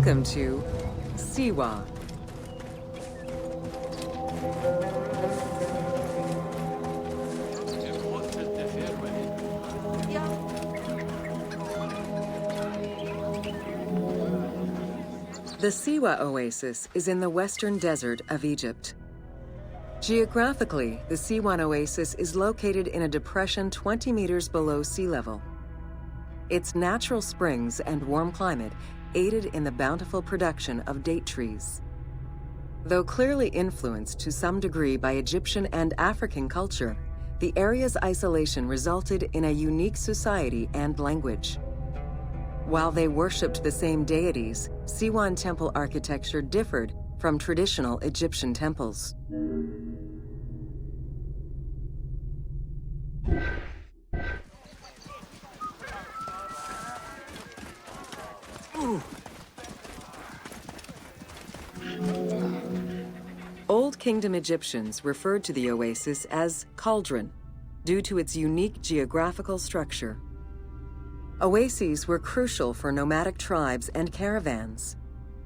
Welcome to Siwa. The Siwa Oasis is in the western desert of Egypt. Geographically, the Siwan Oasis is located in a depression 20 meters below sea level. Its natural springs and warm climate aided in the bountiful production of date trees. Though clearly influenced to some degree by Egyptian and African culture, the area's isolation resulted in a unique society and language. While they worshipped the same deities, Siwan temple architecture differed from traditional Egyptian temples. Old Kingdom Egyptians referred to the oasis as cauldron due to its unique geographical structure. Oases were crucial for nomadic tribes and caravans.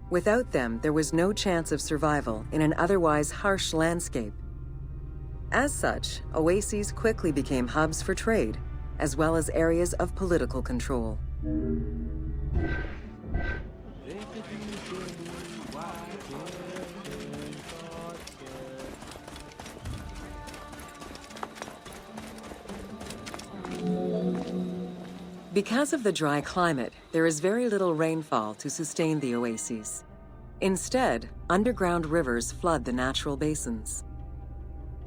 Without them, there was no chance of survival in an otherwise harsh landscape. As such, oases quickly became hubs for trade, as well as areas of political control. Because of the dry climate, there is very little rainfall to sustain the oases. Instead, underground rivers flood the natural basins.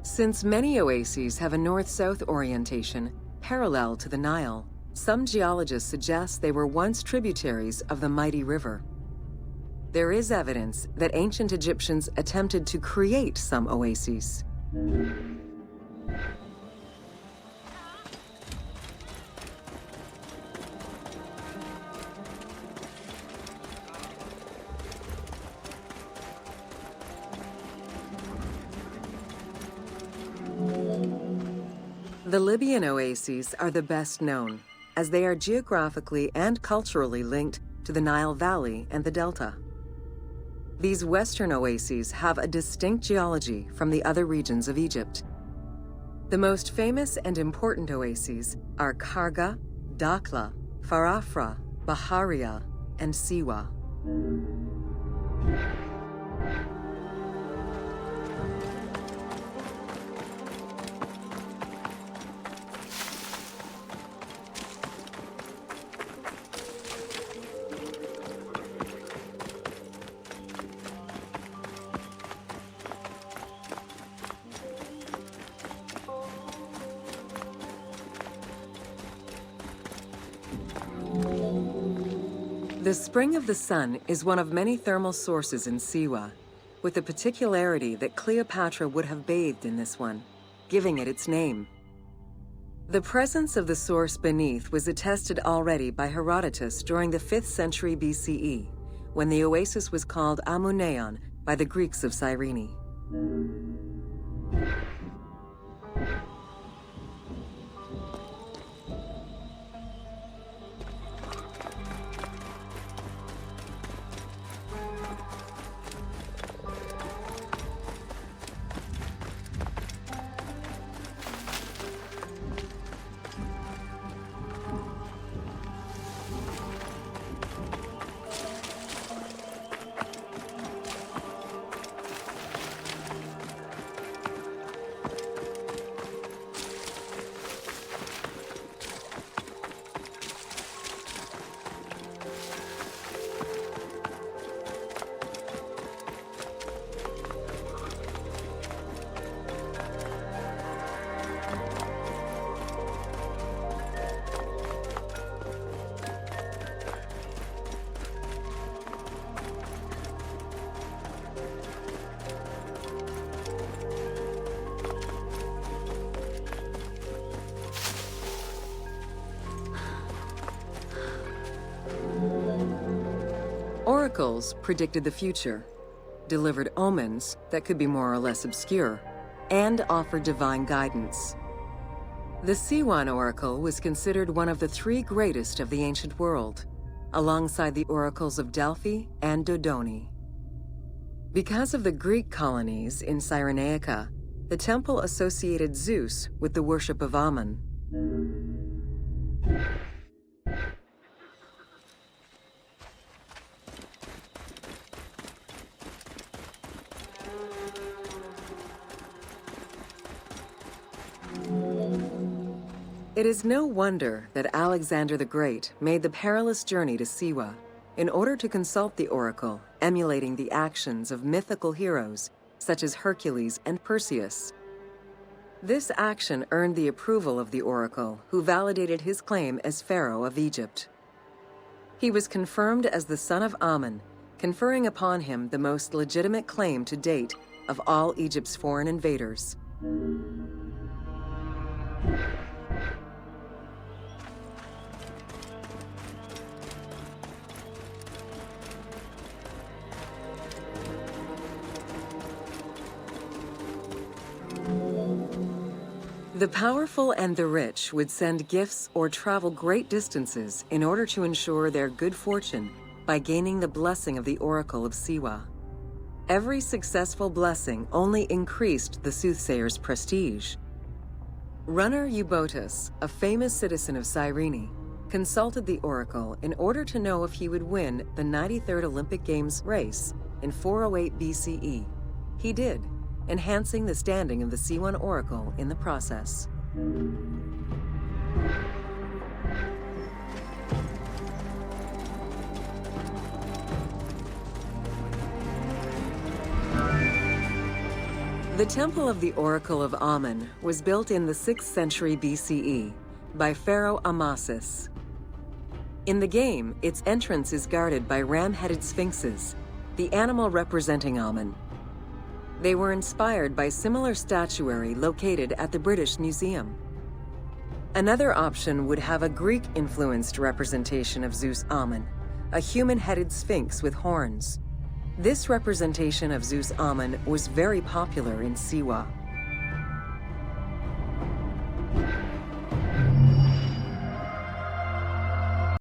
Since many oases have a north-south orientation parallel to the Nile, some geologists suggest they were once tributaries of the mighty river. There is evidence that ancient Egyptians attempted to create some oases. The Libyan oases are the best known, as they are geographically and culturally linked to the Nile Valley and the Delta. These western oases have a distinct geology from the other regions of Egypt. The most famous and important oases are Karga, Dakhla, Farafra, Baharia, and Siwa. The Spring of the Sun is one of many thermal sources in Siwa, with the particularity that Cleopatra would have bathed in this one, giving it its name. The presence of the source beneath was attested already by Herodotus during the 5th century BCE, when the oasis was called Amuneion by the Greeks of Cyrene. Oracles predicted the future, delivered omens that could be more or less obscure, and offered divine guidance. The Siwan oracle was considered one of the three greatest of the ancient world, alongside the oracles of Delphi and Dodoni. Because of the Greek colonies in Cyrenaica, the temple associated Zeus with the worship of Ammon. It is no wonder that Alexander the Great made the perilous journey to Siwa in order to consult the oracle, emulating the actions of mythical heroes such as Hercules and Perseus. This action earned the approval of the oracle, who validated his claim as Pharaoh of Egypt. He was confirmed as the son of Ammon, conferring upon him the most legitimate claim to date of all Egypt's foreign invaders. The powerful and the rich would send gifts or travel great distances in order to ensure their good fortune by gaining the blessing of the Oracle of Siwa. Every successful blessing only increased the soothsayer's prestige. Runner Eubotus, a famous citizen of Cyrene, consulted the oracle in order to know if he would win the 93rd Olympic Games race in 408 BCE. He did, enhancing the standing of the Siwan oracle in the process. The Temple of the Oracle of Ammon was built in the 6th century BCE by Pharaoh Amasis. In the game, its entrance is guarded by ram-headed sphinxes, the animal representing Ammon. They were inspired by similar statuary located at the British Museum. Another option would have a Greek-influenced representation of Zeus Ammon, a human-headed sphinx with horns. This representation of Zeus Ammon was very popular in Siwa.